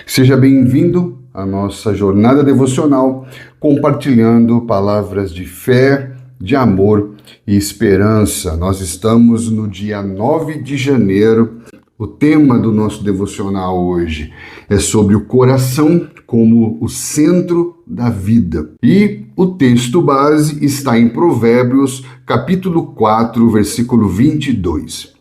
Seja bem-vindo à nossa jornada devocional, compartilhando palavras de fé, de amor e esperança. Nós estamos no dia 9 de janeiro. O tema do nosso devocional hoje é sobre o coração como o centro da vida. E o texto base está em Provérbios, capítulo 4, versículo 22.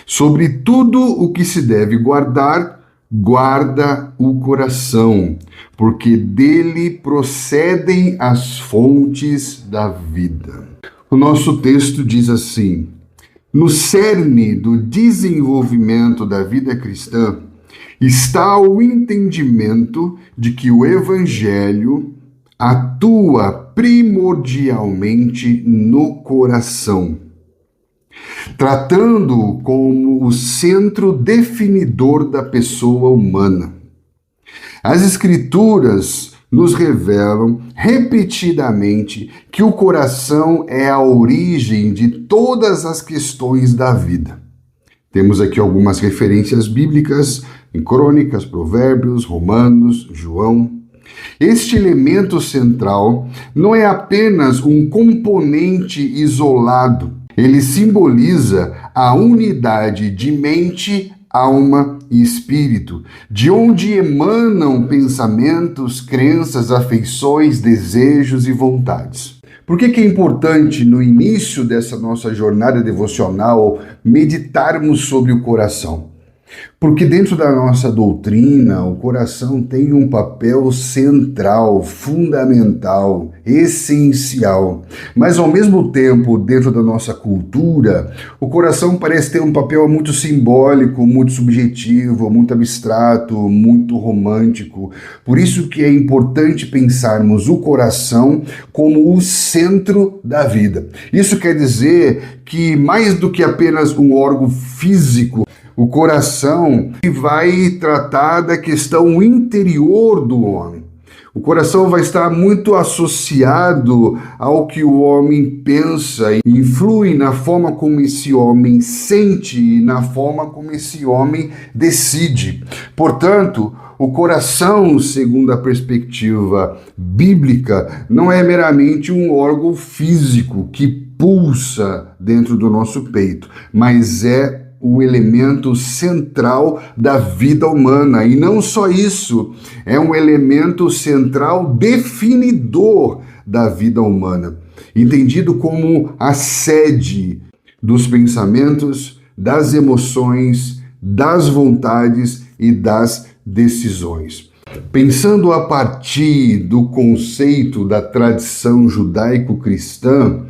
Sobre tudo o que se deve guardar, guarda o coração, porque dele procedem as fontes da vida. O nosso texto diz assim: no cerne do desenvolvimento da vida cristã está o entendimento de que o Evangelho atua primordialmente no coração, tratando-o como o centro definidor da pessoa humana. As Escrituras nos revelam repetidamente que o coração é a origem de todas as questões da vida. Temos aqui algumas referências bíblicas em Crônicas, Provérbios, Romanos, João. Este elemento central não é apenas um componente isolado. Ele simboliza a unidade de mente, alma e espírito, de onde emanam pensamentos, crenças, afeições, desejos e vontades. Por que é importante, no início dessa nossa jornada devocional, meditarmos sobre o coração? Porque dentro da nossa doutrina, o coração tem um papel central, fundamental, essencial. Mas, ao mesmo tempo, dentro da nossa cultura, o coração parece ter um papel muito simbólico, muito subjetivo, muito abstrato, muito romântico. Por isso que é importante pensarmos o coração como o centro da vida. Isso quer dizer que, mais do que apenas um órgão físico, o coração vai tratar da questão interior do homem. O coração vai estar muito associado ao que o homem pensa e influi na forma como esse homem sente e na forma como esse homem decide. Portanto, o coração, segundo a perspectiva bíblica, não é meramente um órgão físico que pulsa dentro do nosso peito, mas é o elemento central da vida humana. E não só isso, é um elemento central definidor da vida humana, entendido como a sede dos pensamentos, das emoções, das vontades e das decisões. Pensando a partir do conceito da tradição judaico-cristã,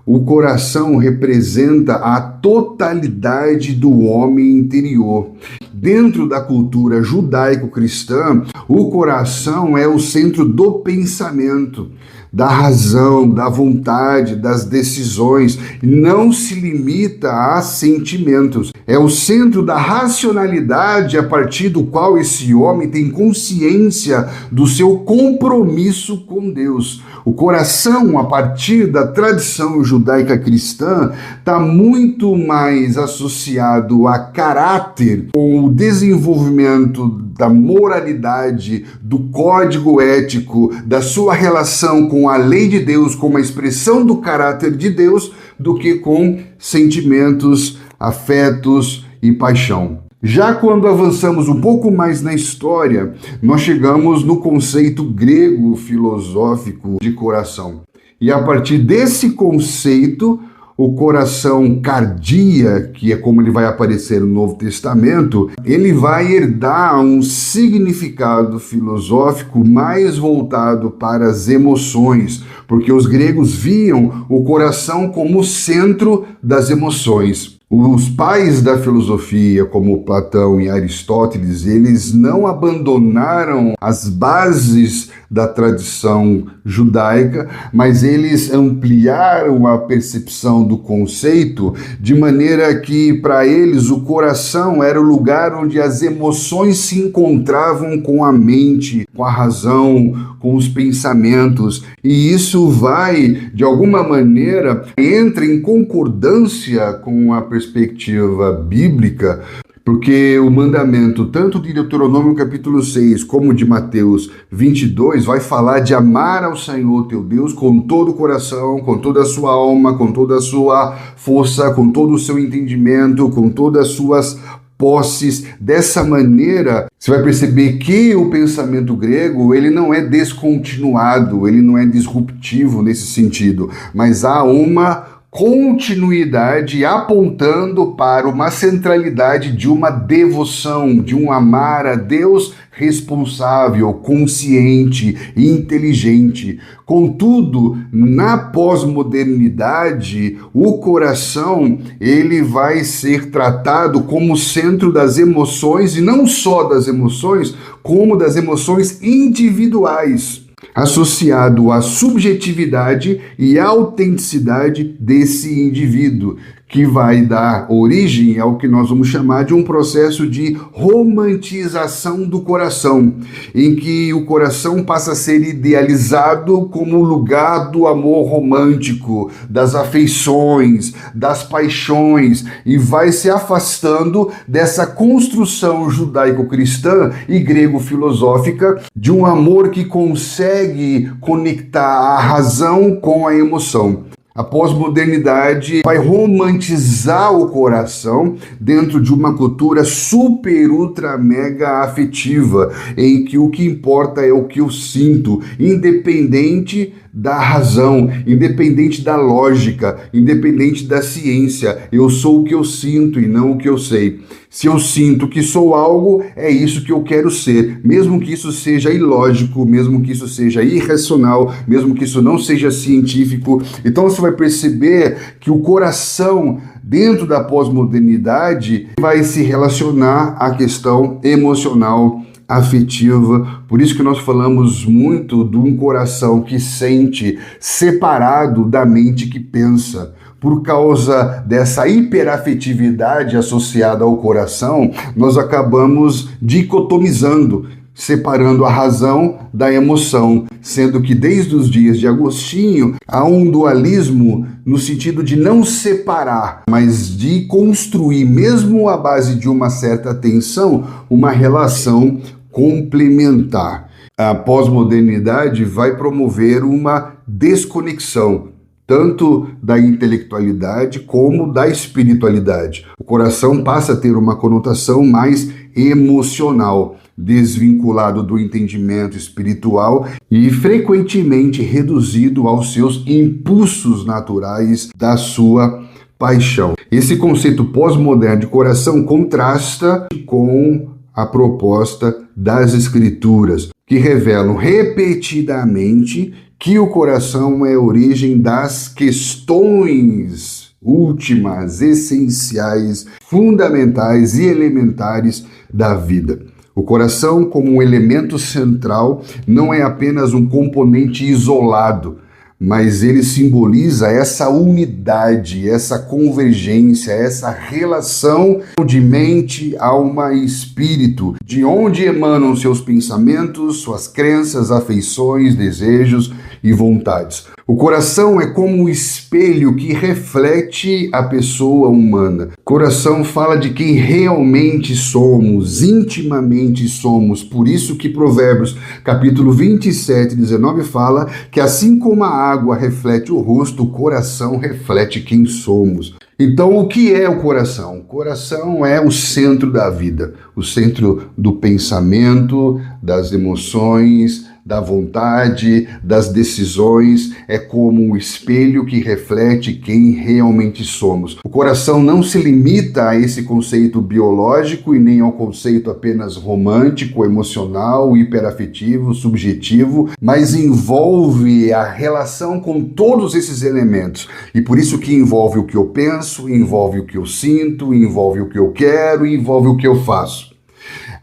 o coração representa a totalidade do homem interior. Dentro da cultura judaico-cristã, o coração é o centro do pensamento, da razão, da vontade, das decisões. Não se limita a sentimentos. É o centro da racionalidade a partir do qual esse homem tem consciência do seu compromisso com Deus. O coração, a partir da tradição judaica cristã, está muito mais associado a caráter, com o desenvolvimento da moralidade, do código ético, da sua relação com a lei de Deus, como a expressão do caráter de Deus, do que com sentimentos, afetos e paixão. Já quando avançamos um pouco mais na história, nós chegamos no conceito grego filosófico de coração. E a partir desse conceito, o coração cardia, que é como ele vai aparecer no Novo Testamento, ele vai herdar um significado filosófico mais voltado para as emoções, porque os gregos viam o coração como o centro das emoções. Os pais da filosofia, como Platão e Aristóteles, eles não abandonaram as bases da tradição judaica, mas eles ampliaram a percepção do conceito de maneira que, para eles, o coração era o lugar onde as emoções se encontravam com a mente, com a razão, com os pensamentos. E isso vai, de alguma maneira, entra em concordância com a perspectiva bíblica, Porque o mandamento, tanto de Deuteronômio capítulo 6, como de Mateus 22, vai falar de amar ao Senhor teu Deus com todo o coração, com toda a sua alma, com toda a sua força, com todo o seu entendimento, com todas as suas posses. Dessa maneira, você vai perceber que o pensamento grego, ele não é descontinuado, ele não é disruptivo nesse sentido, mas há uma continuidade apontando para uma centralidade de uma devoção, de um amar a Deus responsável, consciente e inteligente. Contudo, na pós-modernidade, o coração ele vai ser tratado como centro das emoções, e não só das emoções, como das emoções individuais, associado à subjetividade e à autenticidade desse indivíduo, que vai dar origem ao que nós vamos chamar de um processo de romantização do coração, em que o coração passa a ser idealizado como lugar do amor romântico, das afeições, das paixões, e vai se afastando dessa construção judaico-cristã e grego-filosófica de um amor que consegue conectar a razão com a emoção. A pós-modernidade vai romantizar o coração dentro de uma cultura super, ultra, mega afetiva, em que o que importa é o que eu sinto, independente da razão, independente da lógica, independente da ciência. Eu sou o que eu sinto e não o que eu sei. Se eu sinto que sou algo, é isso que eu quero ser, mesmo que isso seja ilógico, mesmo que isso seja irracional, mesmo que isso não seja científico. Então você vai perceber que o coração, dentro da pós-modernidade, vai se relacionar à questão emocional, afetiva. Por isso que nós falamos muito de um coração que sente separado da mente que pensa. Por causa dessa hiperafetividade associada ao coração, nós acabamos dicotomizando, separando a razão da emoção, sendo que desde os dias de Agostinho há um dualismo no sentido de não separar, mas de construir, mesmo à base de uma certa tensão, uma relação complementar. A pós-modernidade vai promover uma desconexão, tanto da intelectualidade como da espiritualidade. O coração passa a ter uma conotação mais emocional, desvinculado do entendimento espiritual e frequentemente reduzido aos seus impulsos naturais da sua paixão. Esse conceito pós-moderno de coração contrasta com a proposta das Escrituras, que revelam repetidamente que o coração é a origem das questões últimas, essenciais, fundamentais e elementares da vida. O coração, como um elemento central, não é apenas um componente isolado, mas ele simboliza essa unidade, essa convergência, essa relação de mente, alma e espírito, de onde emanam seus pensamentos, suas crenças, afeições, desejos e vontades. O coração é como um espelho que reflete a pessoa humana. O coração fala de quem realmente somos, intimamente somos. Por isso que Provérbios, capítulo 27, 19, fala que assim como a água reflete o rosto, o coração reflete quem somos. Então, o que é o coração? O coração é o centro da vida, o centro do pensamento, das emoções, da vontade, das decisões. É como um espelho que reflete quem realmente somos. O coração não se limita a esse conceito biológico e nem ao conceito apenas romântico, emocional, hiperafetivo, subjetivo, mas envolve a relação com todos esses elementos. E por isso que envolve o que eu penso, envolve o que eu sinto, envolve o que eu quero, envolve o que eu faço.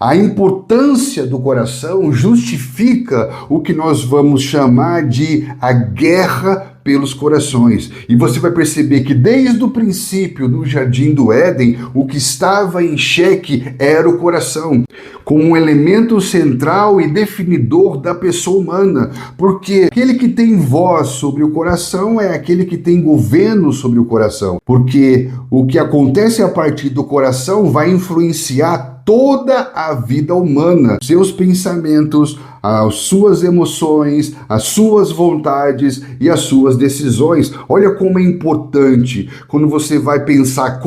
A importância do coração justifica o que nós vamos chamar de a guerra pelos corações. E você vai perceber que desde o princípio, no Jardim do Éden, o que estava em xeque era o coração, como um elemento central e definidor da pessoa humana, porque aquele que tem voz sobre o coração é aquele que tem governo sobre o coração, porque o que acontece a partir do coração vai influenciar toda a vida humana, seus pensamentos, as suas emoções, as suas vontades e as suas decisões. Olha como é importante quando você vai pensar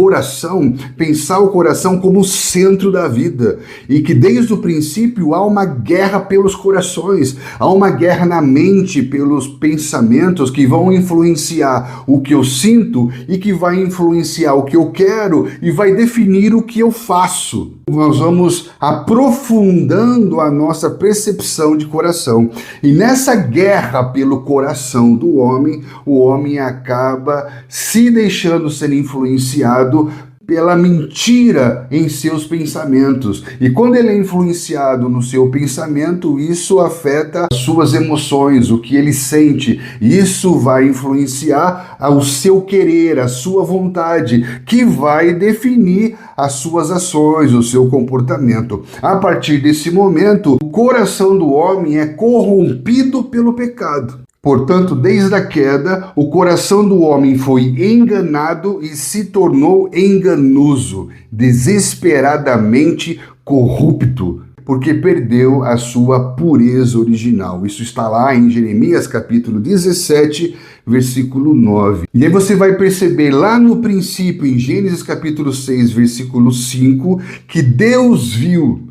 o coração como o centro da vida, e que desde o princípio há uma guerra pelos corações, há uma guerra na mente pelos pensamentos que vão influenciar o que eu sinto e que vai influenciar o que eu quero e vai definir o que eu faço. Nós vamos aprofundando a nossa percepção de coração. E nessa guerra pelo coração do homem, o homem acaba se deixando ser influenciado pela mentira em seus pensamentos. E quando ele é influenciado no seu pensamento, isso afeta as suas emoções, o que ele sente. Isso vai influenciar o seu querer, a sua vontade, que vai definir as suas ações, o seu comportamento. A partir desse momento, o coração do homem é corrompido pelo pecado. Portanto, desde a queda, o coração do homem foi enganado e se tornou enganoso, desesperadamente corrupto, porque perdeu a sua pureza original. Isso está lá em Jeremias capítulo 17, versículo 9. E aí você vai perceber lá no princípio, em Gênesis capítulo 6, versículo 5, que Deus viu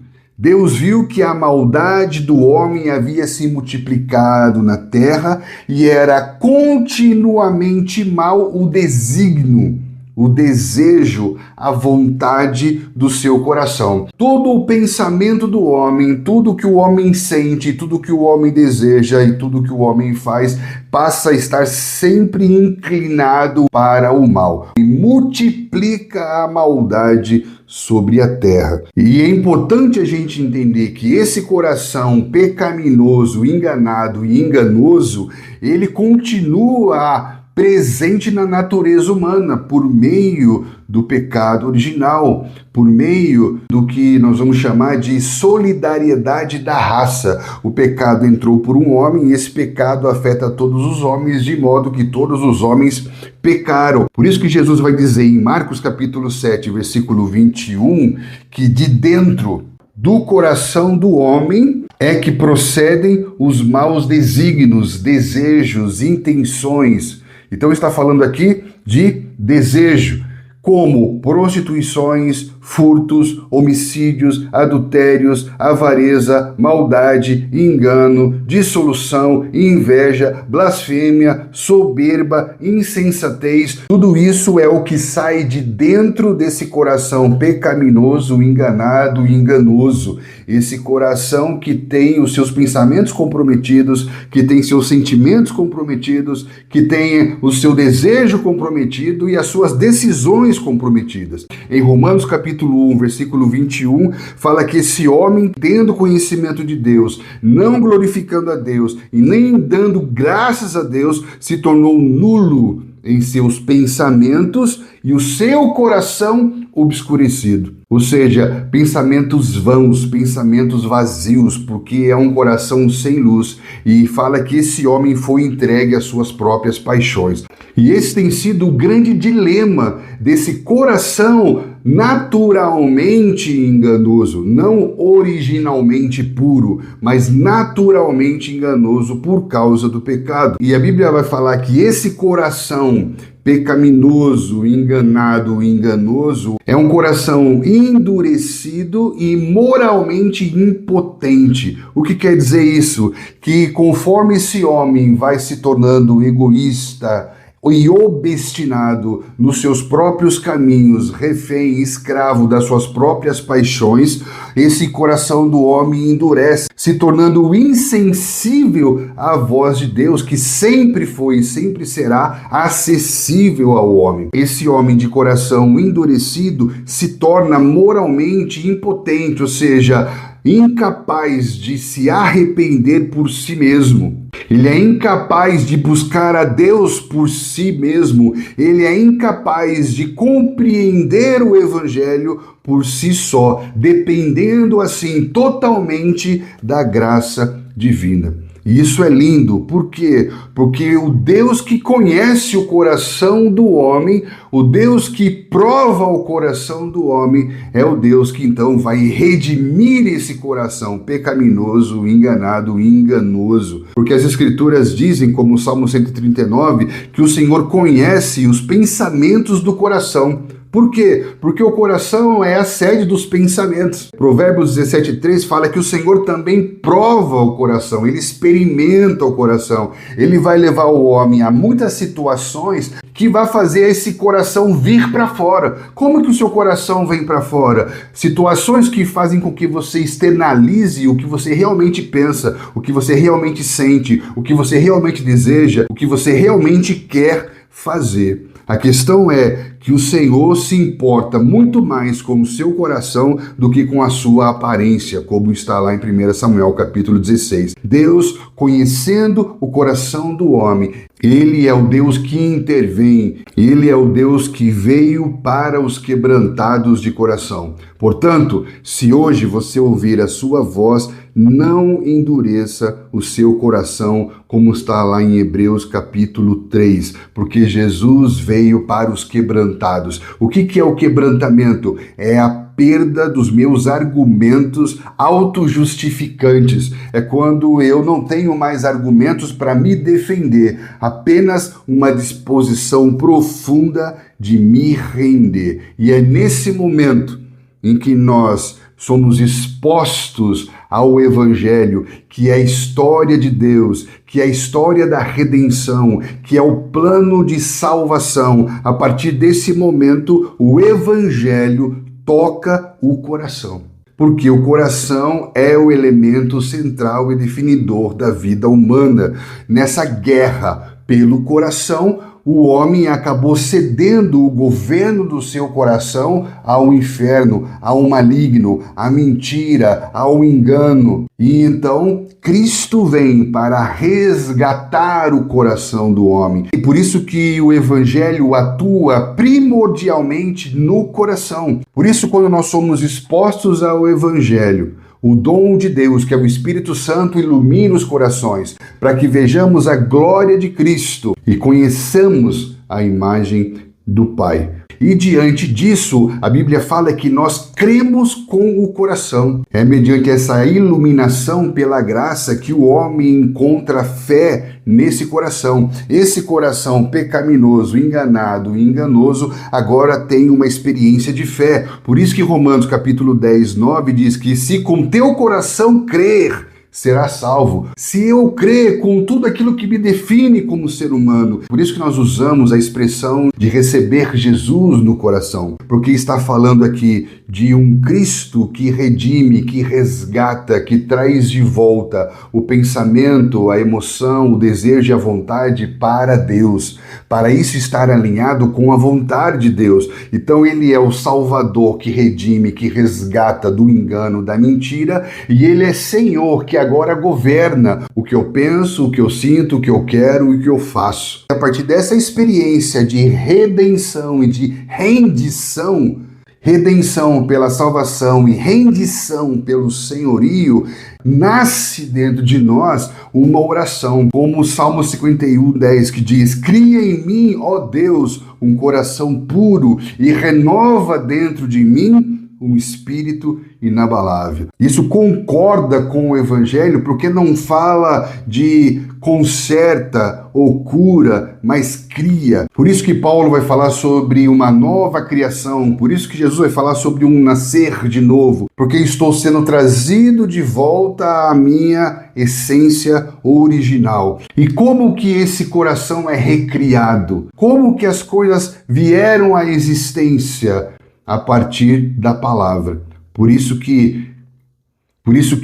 que a maldade do homem havia se multiplicado na terra e era continuamente mal o desígnio, o desejo, a vontade do seu coração. Todo o pensamento do homem, tudo que o homem sente, tudo que o homem deseja e tudo que o homem faz passa a estar sempre inclinado para o mal e multiplica a maldade sobre a terra. E é importante a gente entender que esse coração pecaminoso, enganado e enganoso, ele continua presente na natureza humana por meio do pecado original, por meio do que nós vamos chamar de solidariedade da raça. O pecado entrou por um homem e esse pecado afeta todos os homens, de modo que todos os homens pecaram. Por isso que Jesus vai dizer em Marcos capítulo 7, versículo 21, que de dentro do coração do homem é que procedem os maus desígnios, desejos, intenções. Então está falando aqui de desejo, como prostituições, furtos, homicídios, adultérios, avareza, maldade, engano, dissolução, inveja, blasfêmia, soberba, insensatez. Tudo isso é o que sai de dentro desse coração pecaminoso, enganado e enganoso. Esse coração que tem os seus pensamentos comprometidos, que tem seus sentimentos comprometidos, que tem o seu desejo comprometido e as suas decisões comprometidas. Em Romanos capítulo 1, versículo 21, fala que esse homem, tendo conhecimento de Deus, não glorificando a Deus e nem dando graças a Deus, se tornou nulo em seus pensamentos e o seu coração obscurecido. Ou seja, pensamentos vãos, pensamentos vazios, porque é um coração sem luz. E fala que esse homem foi entregue às suas próprias paixões. E esse tem sido o grande dilema desse coração naturalmente enganoso, não originalmente puro, mas naturalmente enganoso por causa do pecado. E a Bíblia vai falar que esse coração pecaminoso, enganado, enganoso, é um coração endurecido e moralmente impotente. O que quer dizer isso? Que conforme esse homem vai se tornando egoísta, e obstinado nos seus próprios caminhos, refém, escravo das suas próprias paixões, esse coração do homem endurece, se tornando insensível à voz de Deus, que sempre foi e sempre será acessível ao homem. Esse homem de coração endurecido se torna moralmente impotente, ou seja, incapaz de se arrepender por si mesmo. Ele é incapaz de buscar a Deus por si mesmo. Ele é incapaz de compreender o Evangelho por si só, dependendo assim totalmente da graça divina. E isso é lindo, por quê? Porque o Deus que conhece o coração do homem, o Deus que prova o coração do homem, é o Deus que então vai redimir esse coração pecaminoso, enganado e enganoso. Porque as Escrituras dizem, como o Salmo 139, que o Senhor conhece os pensamentos do coração. Por quê? Porque o coração é a sede dos pensamentos. Provérbios 17:3 fala que o Senhor também prova o coração, ele experimenta o coração. Ele vai levar o homem a muitas situações que vai fazer esse coração vir para fora. Como que o seu coração vem para fora? Situações que fazem com que você externalize o que você realmente pensa, o que você realmente sente, o que você realmente deseja, o que você realmente quer fazer. A questão é que o Senhor se importa muito mais com o seu coração do que com a sua aparência, como está lá em 1 Samuel capítulo 16. Deus, conhecendo o coração do homem, ele é o Deus que intervém, ele é o Deus que veio para os quebrantados de coração. Portanto, se hoje você ouvir a sua voz, não endureça o seu coração, como está lá em Hebreus capítulo 3, porque Jesus veio para os quebrantados. O que é o quebrantamento? É a perda dos meus argumentos autojustificantes. É quando eu não tenho mais argumentos para me defender, apenas uma disposição profunda de me render. E é nesse momento em que nós somos expostos ao Evangelho, que é a história de Deus, que é a história da redenção, que é o plano de salvação. A partir desse momento, o Evangelho toca o coração. Porque o coração é o elemento central e definidor da vida humana. Nessa guerra pelo coração, o homem acabou cedendo o governo do seu coração ao inferno, ao maligno, à mentira, ao engano. E então Cristo vem para resgatar o coração do homem. E por isso que o Evangelho atua primordialmente no coração. Por isso, quando nós somos expostos ao Evangelho, o dom de Deus, que é o Espírito Santo, ilumina os corações, para que vejamos a glória de Cristo e conheçamos a imagem do Pai. E diante disso, a Bíblia fala que nós cremos com o coração. É mediante essa iluminação pela graça que o homem encontra fé nesse coração. Esse coração pecaminoso, enganado e enganoso, agora tem uma experiência de fé. Por isso que Romanos capítulo 10, 9 diz que se com teu coração crer, será salvo. Se eu crer com tudo aquilo que me define como ser humano. Por isso que nós usamos a expressão de receber Jesus no coração. Porque está falando aqui de um Cristo que redime, que resgata, que traz de volta o pensamento, a emoção, o desejo e a vontade para Deus. Para isso estar alinhado com a vontade de Deus. Então ele é o Salvador que redime, que resgata do engano, da mentira. E ele é Senhor que agora governa o que eu penso, o que eu sinto, o que eu quero e o que eu faço. A partir dessa experiência de redenção e de rendição, redenção pela salvação e rendição pelo senhorio, nasce dentro de nós uma oração, como o Salmo 51, 10, que diz: cria em mim, ó Deus, um coração puro e renova dentro de mim um espírito inabalável. Isso concorda com o Evangelho, porque não fala de conserta ou cura, mas cria. Por isso que Paulo vai falar sobre uma nova criação, por isso que Jesus vai falar sobre um nascer de novo, porque estou sendo trazido de volta à minha essência original. E como que esse coração é recriado? Como que as coisas vieram à existência? A partir da palavra. Por isso que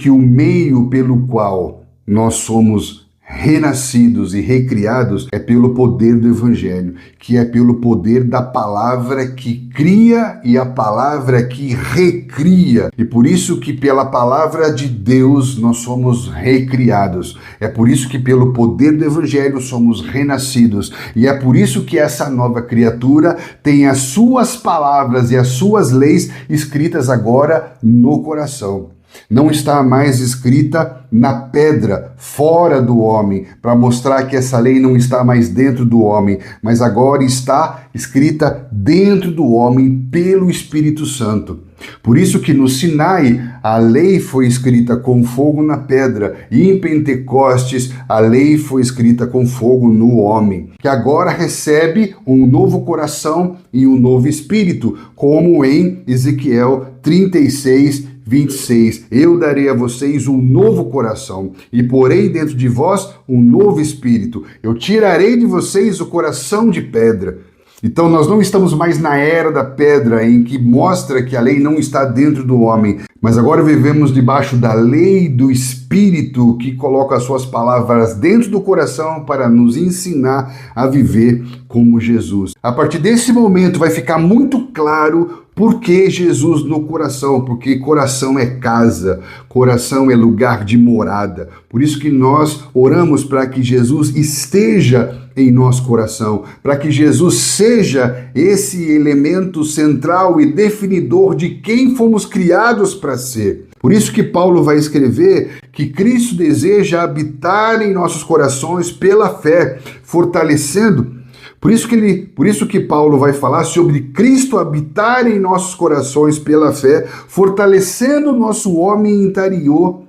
o meio pelo qual nós somos renascidos e recriados é pelo poder do Evangelho, que é pelo poder da palavra que cria e a palavra que recria. E por isso que pela palavra de Deus nós somos recriados. É por isso que pelo poder do Evangelho somos renascidos. E é por isso que essa nova criatura tem as suas palavras e as suas leis escritas agora no coração. Não está mais escrita na pedra, fora do homem, para mostrar que essa lei não está mais dentro do homem, mas agora está escrita dentro do homem pelo Espírito Santo. Por isso que no Sinai a lei foi escrita com fogo na pedra e em Pentecostes a lei foi escrita com fogo no homem, que agora recebe um novo coração e um novo espírito, como em Ezequiel 36, 26, eu darei a vocês um novo coração e porei dentro de vós um novo espírito. Eu tirarei de vocês o coração de pedra. Então nós não estamos mais na era da pedra, em que mostra que a lei não está dentro do homem, mas agora vivemos debaixo da lei do Espírito, que coloca as suas palavras dentro do coração para nos ensinar a viver como Jesus. A partir desse momento vai ficar muito claro por que Jesus no coração, porque coração é casa, coração é lugar de morada. Por isso que nós oramos para que Jesus esteja em nosso coração, para que Jesus seja esse elemento central e definidor de quem fomos criados para ser. Por isso que Paulo vai escrever que Cristo deseja habitar em nossos corações pela fé, fortalecendo. Por isso que Paulo vai falar sobre Cristo habitar em nossos corações pela fé, fortalecendo o nosso homem interior,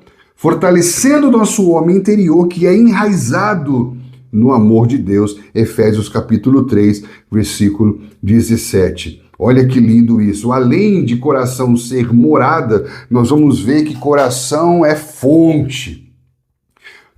que é enraizado no amor de Deus. Efésios capítulo 3, versículo 17. Olha que lindo isso. Além de coração ser morada, nós vamos ver que coração é fonte.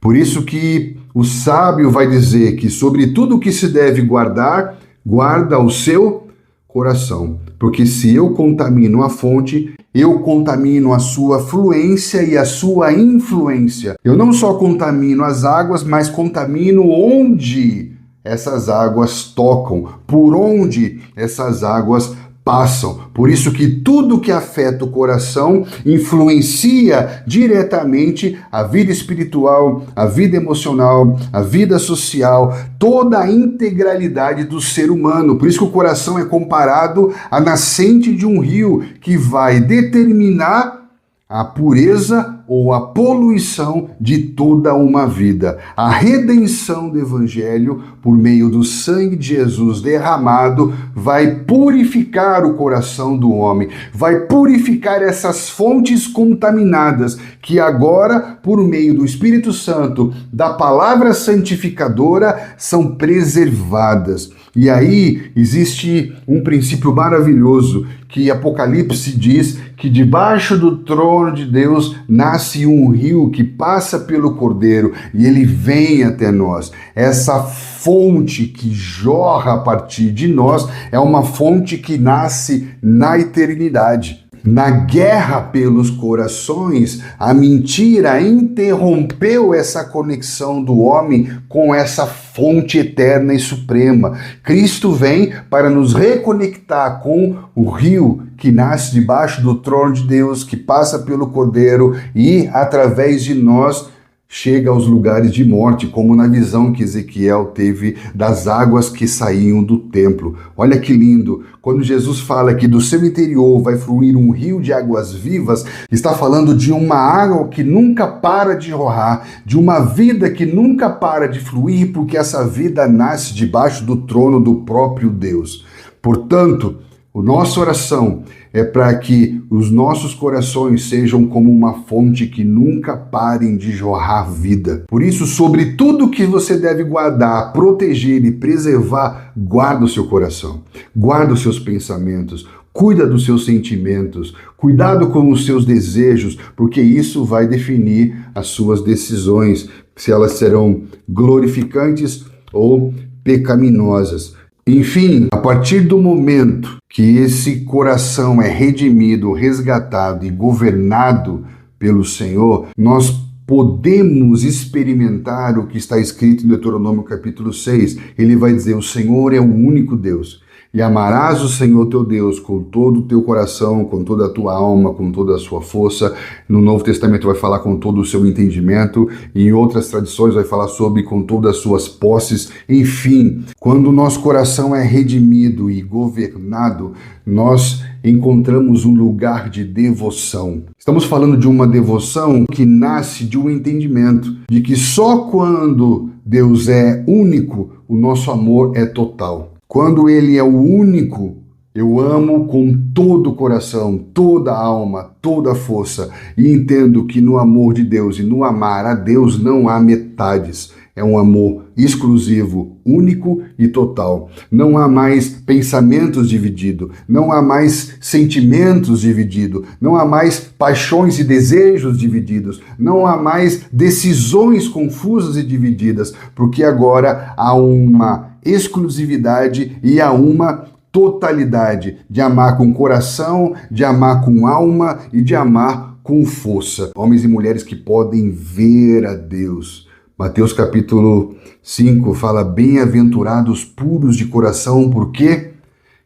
Por isso que o sábio vai dizer que sobre tudo que se deve guardar, guarda o seu coração. Porque se eu contamino a fonte, eu contamino a sua fluência e a sua influência. Eu não só contamino as águas, mas contamino onde essas águas tocam, por onde essas águas passam. Por isso que tudo que afeta o coração influencia diretamente a vida espiritual, a vida emocional, a vida social, toda a integralidade do ser humano. Por isso que o coração é comparado à nascente de um rio que vai determinar a pureza ou a poluição de toda uma vida. A redenção do Evangelho, por meio do sangue de Jesus derramado, vai purificar o coração do homem, vai purificar essas fontes contaminadas que agora, por meio do Espírito Santo, da palavra santificadora, são preservadas. E aí existe um princípio maravilhoso que Apocalipse diz que debaixo do trono de Deus nasce um rio que passa pelo Cordeiro e ele vem até nós. Essa fonte que jorra a partir de nós é uma fonte que nasce na eternidade. Na guerra pelos corações, a mentira interrompeu essa conexão do homem com essa fonte eterna e suprema. Cristo vem para nos reconectar com o rio que nasce debaixo do trono de Deus, que passa pelo Cordeiro e, através de nós, chega aos lugares de morte, como na visão que Ezequiel teve das águas que saíam do templo. Olha que lindo! Quando Jesus fala que do seu interior vai fluir um rio de águas vivas, está falando de uma água que nunca para de jorrar, de uma vida que nunca para de fluir, porque essa vida nasce debaixo do trono do próprio Deus. Portanto, a nossa oração é para que os nossos corações sejam como uma fonte que nunca parem de jorrar vida. Por isso, sobre tudo que você deve guardar, proteger e preservar, guarda o seu coração, guarda os seus pensamentos, cuida dos seus sentimentos, cuidado com os seus desejos, porque isso vai definir as suas decisões, se elas serão glorificantes ou pecaminosas. Enfim, a partir do momento que esse coração é redimido, resgatado e governado pelo Senhor, nós podemos experimentar o que está escrito em Deuteronômio capítulo 6. Ele vai dizer: o Senhor é o único Deus. E amarás o Senhor teu Deus com todo o teu coração, com toda a tua alma, com toda a sua força. No Novo Testamento vai falar com todo o seu entendimento, e em outras tradições vai falar sobre com todas as suas posses. Enfim, quando o nosso coração é redimido e governado, nós encontramos um lugar de devoção. Estamos falando de uma devoção que nasce de um entendimento de que só quando Deus é único, o nosso amor é total. Quando Ele é o único, eu amo com todo o coração, toda a alma, toda a força, e entendo que no amor de Deus e no amar a Deus não há metades. É um amor exclusivo, único e total. Não há mais pensamentos divididos, não há mais sentimentos divididos, não há mais paixões e desejos divididos, não há mais decisões confusas e divididas, porque agora há uma exclusividade e há uma totalidade de amar com coração, de amar com alma e de amar com força. Homens e mulheres que podem ver a Deus. Mateus capítulo 5 fala: bem-aventurados puros de coração, porque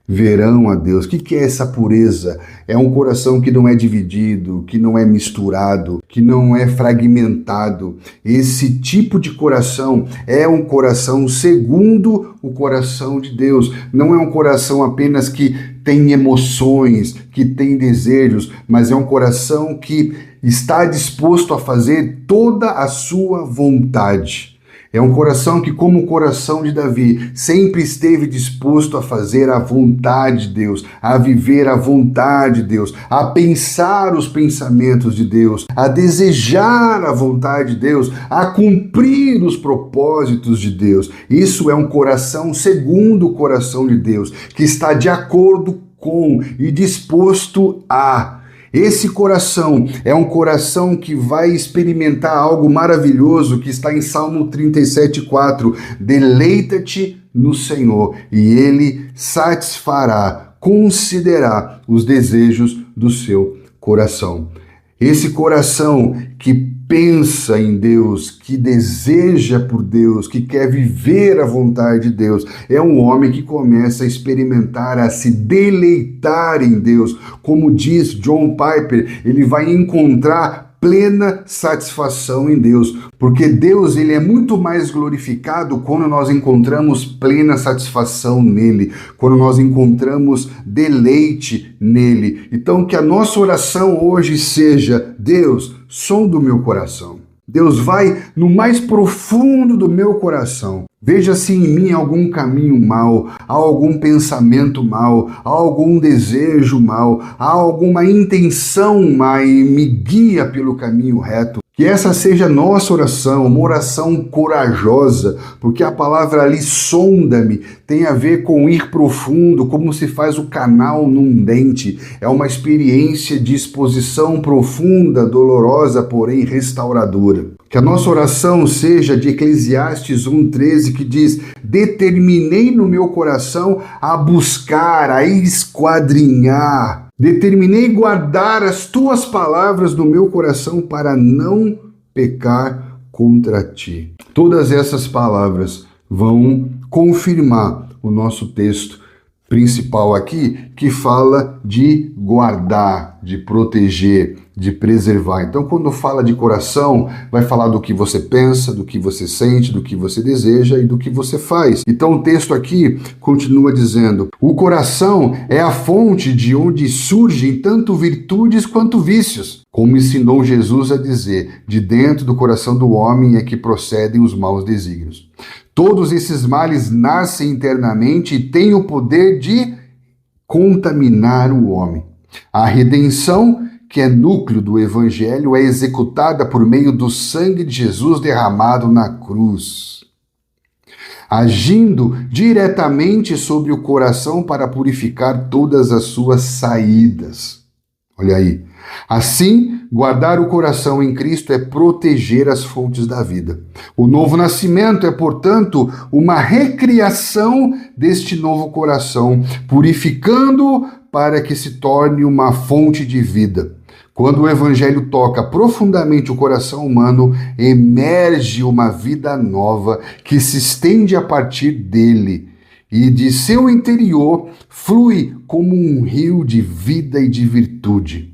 verão a Deus. O que é essa pureza? É um coração que não é dividido, que não é misturado, que não é fragmentado. Esse tipo de coração é um coração segundo o coração de Deus. Não é um coração apenas que tem emoções, que tem desejos, mas é um coração que está disposto a fazer toda a sua vontade. É um coração que, como o coração de Davi, sempre esteve disposto a fazer a vontade de Deus, a viver a vontade de Deus, a pensar os pensamentos de Deus, a desejar a vontade de Deus, a cumprir os propósitos de Deus. Isso é um coração segundo o coração de Deus, que está de acordo com e disposto a. Esse coração é um coração que vai experimentar algo maravilhoso que está em Salmo 37:4. Deleita-te no Senhor e Ele satisfará, concederá os desejos do seu coração. Esse coração que pensa em Deus, que deseja por Deus, que quer viver a vontade de Deus, é um homem que começa a experimentar, a se deleitar em Deus. Como diz John Piper, ele vai encontrar plena satisfação em Deus, porque Deus ele é muito mais glorificado quando nós encontramos plena satisfação nele, quando nós encontramos deleite nele. Então que a nossa oração hoje seja: Deus, som do meu coração. Deus, vai no mais profundo do meu coração. Veja se em mim há algum caminho mau, há algum pensamento mau, há algum desejo mau, há alguma intenção má, e me guia pelo caminho reto. Que essa seja a nossa oração, uma oração corajosa, porque a palavra ali, sonda-me, tem a ver com ir profundo, como se faz o canal num dente. É uma experiência de exposição profunda, dolorosa, porém restauradora. Que a nossa oração seja de Eclesiastes 1:13, que diz: determinei no meu coração a buscar, a esquadrinhar. Determinei guardar as tuas palavras no meu coração para não pecar contra ti. Todas essas palavras vão confirmar o nosso texto principal aqui, que fala de guardar, de proteger, de preservar. Então, quando fala de coração, vai falar do que você pensa, do que você sente, do que você deseja e do que você faz. Então, o texto aqui continua dizendo: o coração é a fonte de onde surgem tanto virtudes quanto vícios. Como ensinou Jesus a dizer: de dentro do coração do homem é que procedem os maus desígnios. Todos esses males nascem internamente e têm o poder de contaminar o homem. A redenção, que é núcleo do Evangelho, é executada por meio do sangue de Jesus derramado na cruz, agindo diretamente sobre o coração para purificar todas as suas saídas. Olha aí. Assim, guardar o coração em Cristo é proteger as fontes da vida. O novo nascimento é, portanto, uma recriação deste novo coração, purificando-o para que se torne uma fonte de vida. Quando o Evangelho toca profundamente o coração humano, emerge uma vida nova que se estende a partir dele, e de seu interior flui como um rio de vida e de virtude.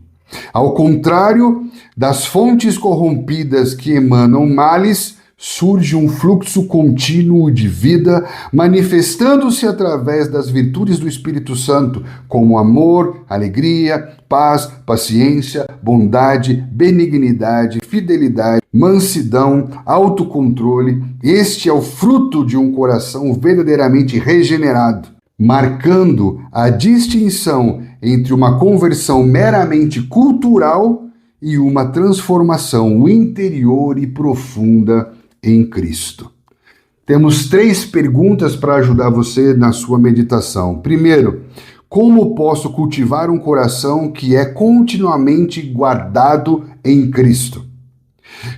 Ao contrário das fontes corrompidas que emanam males, surge um fluxo contínuo de vida, manifestando-se através das virtudes do Espírito Santo, como amor, alegria, paz, paciência, bondade, benignidade, fidelidade, mansidão, autocontrole. Este é o fruto de um coração verdadeiramente regenerado, marcando a distinção entre uma conversão meramente cultural e uma transformação interior e profunda em Cristo. Temos 3 perguntas para ajudar você na sua meditação. Primeiro, como posso cultivar um coração que é continuamente guardado em Cristo?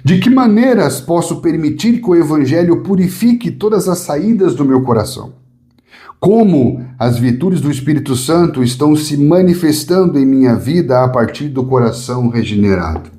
De que maneiras posso permitir que o Evangelho purifique todas as saídas do meu coração? Como as virtudes do Espírito Santo estão se manifestando em minha vida a partir do coração regenerado?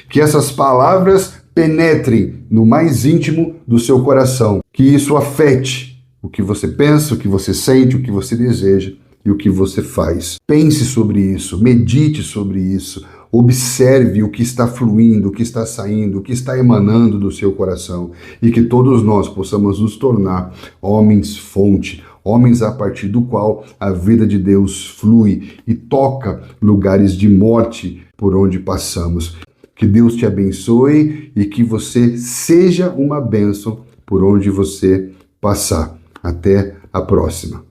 Que essas palavras penetrem no mais íntimo do seu coração, que isso afete o que você pensa, o que você sente, o que você deseja e o que você faz. Pense sobre isso, medite sobre isso, observe o que está fluindo, o que está saindo, o que está emanando do seu coração, e que todos nós possamos nos tornar homens-fonte, homens a partir do qual a vida de Deus flui e toca lugares de morte por onde passamos. Que Deus te abençoe e que você seja uma bênção por onde você passar. Até a próxima.